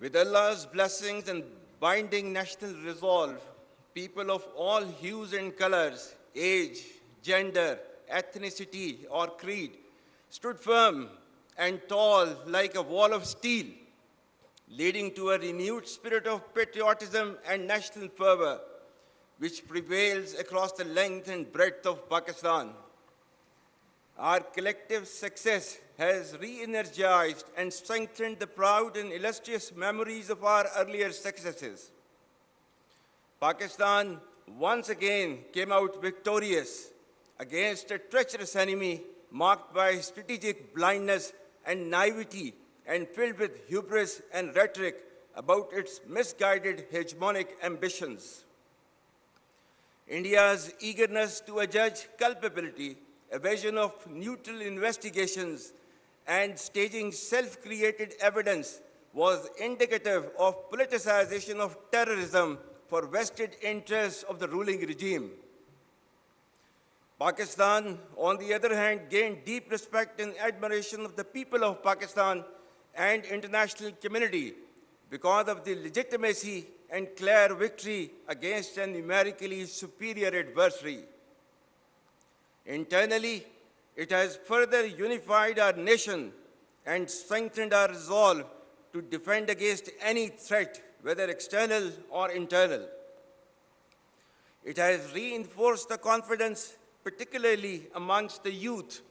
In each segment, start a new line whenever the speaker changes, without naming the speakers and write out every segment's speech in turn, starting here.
With Allah's blessings and binding national resolve, people of all hues and colors, age, gender, ethnicity, or creed stood firm and tall like a wall of steel, leading to a renewed spirit of patriotism and national fervor, which prevails across the length and breadth of Pakistan. Our collective success has re-energized and strengthened the proud and illustrious memories of our earlier successes. Pakistan once again came out victorious against a treacherous enemy marked by strategic blindness and naivety and filled with hubris and rhetoric about its misguided hegemonic ambitions. India's eagerness to adjudge culpability, evasion of neutral investigations, and staging self-created evidence was indicative of politicization of terrorism for vested interests of the ruling regime. Pakistan, on the other hand, gained deep respect and admiration of the people of Pakistan and international community because of the legitimacy and clear victory against a numerically superior adversary. Internally, it has further unified our nation and strengthened our resolve to defend against any threat, whether external or internal. It has reinforced the confidence, particularly amongst the youth,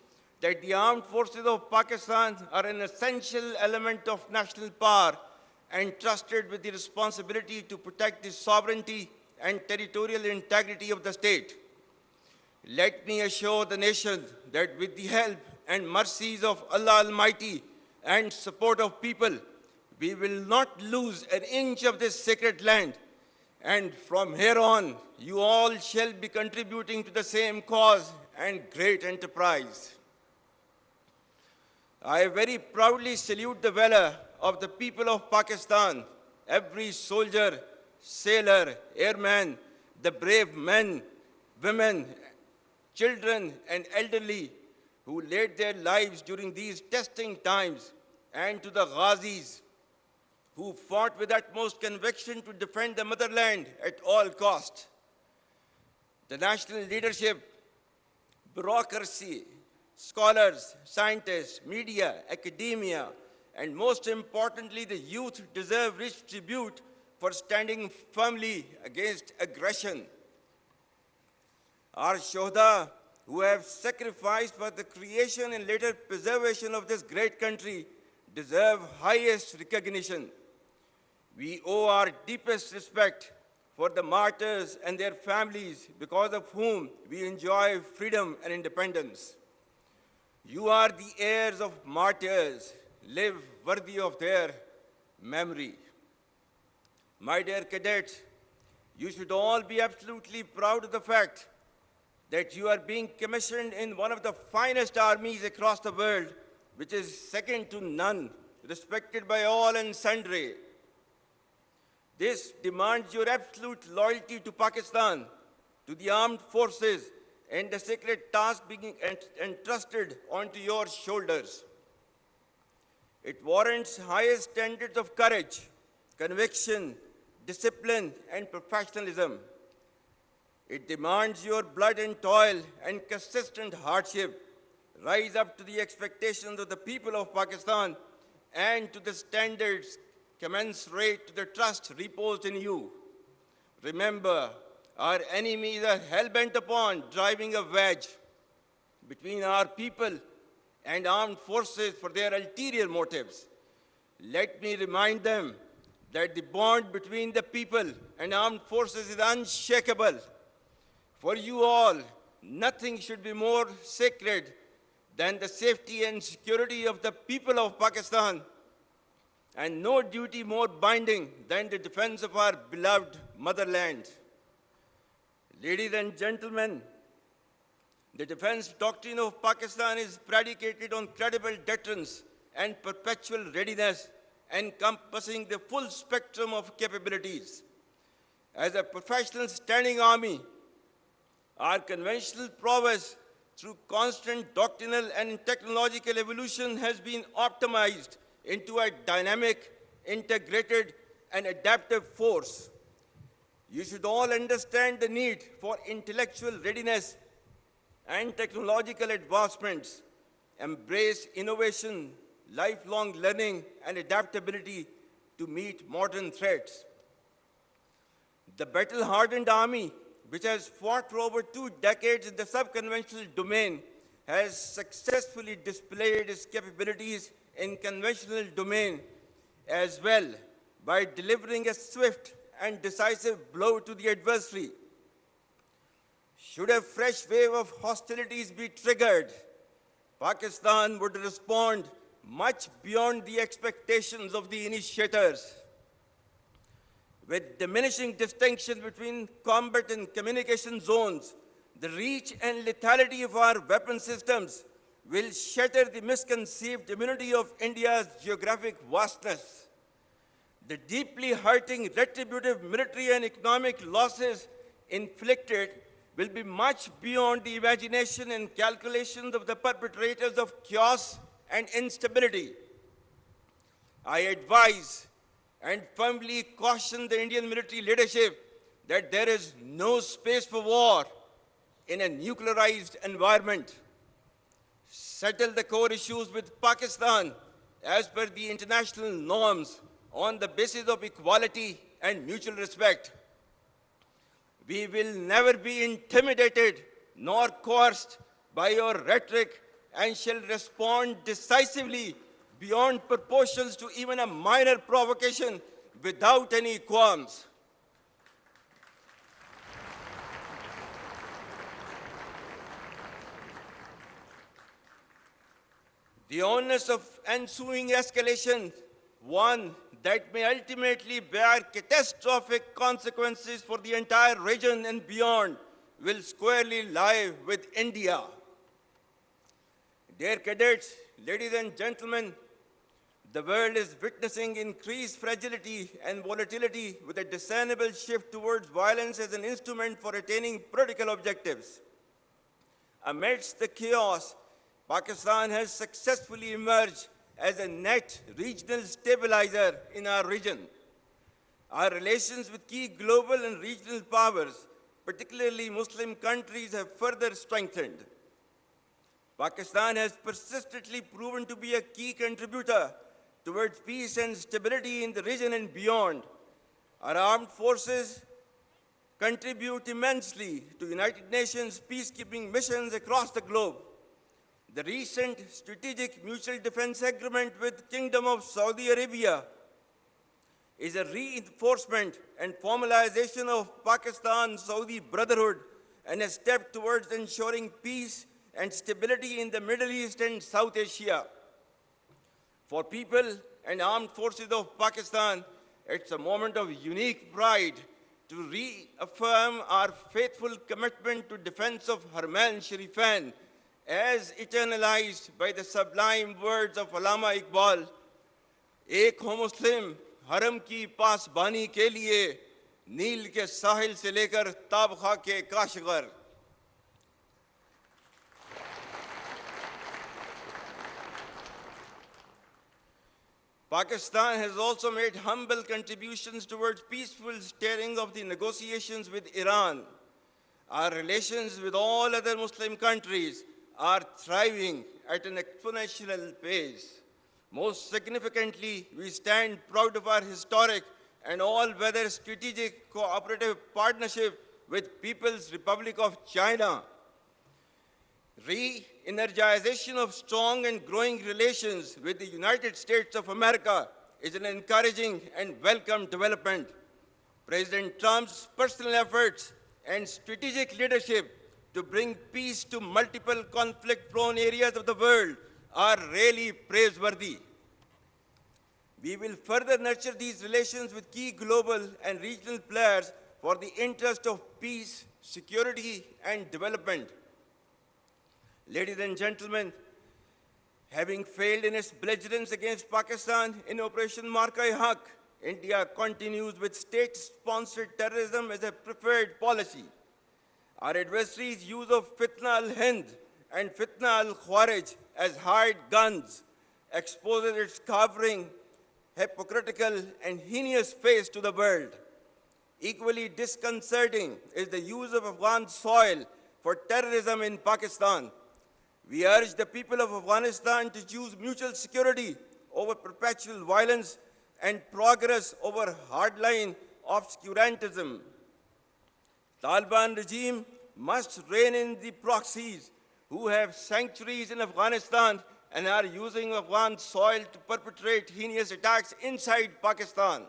that the armed forces of Pakistan are an essential element of national power and trusted with the responsibility to protect the sovereignty and territorial integrity of the state. Let me assure the nation that with the help and mercies of Allah Almighty and support of people, we will not lose an inch of this sacred land. And from here on, you all shall be contributing to the same cause and great enterprise. I very proudly salute the valor of the people of Pakistan, every soldier, sailor, airman, the brave men, women, children, and elderly who laid their lives during these testing times, and to the Ghazis who fought with utmost conviction to defend the motherland at all cost. The national leadership, bureaucracy, scholars, scientists, media, academia, and most importantly, the youth deserve rich tribute for standing firmly against aggression. Our Shohda, who have sacrificed for the creation and later preservation of this great country, deserve highest recognition. We owe our deepest respect for the martyrs and their families, because of whom we enjoy freedom and independence. You are the heirs of martyrs. Live worthy of their memory. My dear cadets, you should all be absolutely proud of the fact that you are being commissioned in one of the finest armies across the world, which is second to none, respected by all and sundry. This demands your absolute loyalty to Pakistan, to the armed forces, and the sacred task being entrusted onto your shoulders. It warrants highest standards of courage, conviction, discipline, and professionalism. It demands your blood and toil and consistent hardship rise up to the expectations of the people of Pakistan and to the standards commensurate to the trust reposed in you. Remember, our enemies are hell-bent upon driving a wedge between our people and armed forces for their ulterior motives. Let me remind them that the bond between the people and armed forces is unshakable. For you all, nothing should be more sacred than the safety and security of the people of Pakistan, and no duty more binding than the defense of our beloved motherland. Ladies and gentlemen, the defense doctrine of Pakistan is predicated on credible deterrence and perpetual readiness, encompassing the full spectrum of capabilities. As a professional standing army, our conventional prowess through constant doctrinal and technological evolution has been optimized into a dynamic, integrated, and adaptive force. You should all understand the need for intellectual readiness and technological advancements, embrace innovation, lifelong learning, and adaptability to meet modern threats. The battle-hardened army, which has fought for over 2 decades in the sub-conventional domain, has successfully displayed its capabilities in conventional domain as well by delivering a swift and decisive blow to the adversary. Should a fresh wave of hostilities be triggered, Pakistan would respond much beyond the expectations of the initiators. With diminishing distinction between combat and communication zones, the reach and lethality of our weapon systems will shatter the misconceived immunity of India's geographic vastness. The deeply hurting retributive military and economic losses inflicted will be much beyond the imagination and calculations of the perpetrators of chaos and instability. I advise and firmly caution the Indian military leadership that there is no space for war in a nuclearized environment. Settle the core issues with Pakistan as per the international norms on the basis of equality and mutual respect. We will never be intimidated nor coerced by your rhetoric and shall respond decisively beyond proportions to even a minor provocation without any qualms. The onus of ensuing escalation, one that may ultimately bear catastrophic consequences for the entire region and beyond, will squarely lie with India. Dear cadets, ladies and gentlemen, the world is witnessing increased fragility and volatility with a discernible shift towards violence as an instrument for attaining political objectives. Amidst the chaos, Pakistan has successfully emerged as a net regional stabilizer in our region. Our relations with key global and regional powers, particularly Muslim countries, have further strengthened. Pakistan has persistently proven to be a key contributor towards peace and stability in the region and beyond. Our armed forces contribute immensely to United Nations peacekeeping missions across the globe. The recent strategic mutual defense agreement with Kingdom of Saudi Arabia is a reinforcement and formalization of Pakistan-Saudi brotherhood and a step towards ensuring peace and stability in the Middle East and South Asia. For people and armed forces of Pakistan, it's a moment of unique pride to reaffirm our faithful commitment to defense of Haramain Sharifan, as eternalized by the sublime words of Allama Iqbal, "Ek ho Muslim, haram ki pasbani ke liye, नील के साहिल से लेकर ताबखा के Kashgar." Pakistan has also made humble contributions towards peaceful steering of the negotiations with Iran. Our relations with all other Muslim countries are thriving at an exponential pace. Most significantly, we stand proud of our historic and all-weather strategic cooperative partnership with People's Republic of China. Re-energization of strong and growing relations with the United States of America is an encouraging and welcome development. President Trump's personal efforts and strategic leadership to bring peace to multiple conflict-prone areas of the world are really praiseworthy. We will further nurture these relations with key global and regional players for the interest of peace, security, and development. Ladies and gentlemen, having failed in its belligerence against Pakistan in Operation Marka-e-Haq, India continues with state-sponsored terrorism as a preferred policy. Our adversaries' use of Fitna al-Hind and Fitna al-Khwarij as hired guns exposes its covering hypocritical and heinous face to the world. Equally disconcerting is the use of Afghan soil for terrorism in Pakistan. We urge the people of Afghanistan to choose mutual security over perpetual violence and progress over hardline obscurantism. Taliban regime must rein in the proxies who have sanctuaries in Afghanistan and are using Afghan soil to perpetrate heinous attacks inside Pakistan.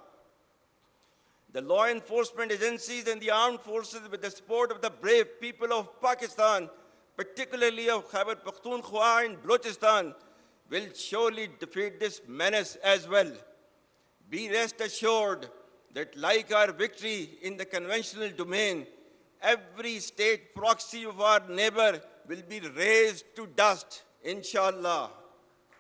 The law enforcement agencies and the armed forces, with the support of the brave people of Pakistan, particularly of Khyber Pakhtunkhwa and Balochistan, will surely defeat this menace as well. Be rest assured that like our victory in the conventional domain, every state proxy of our neighbor will be razed to dust, inshallah.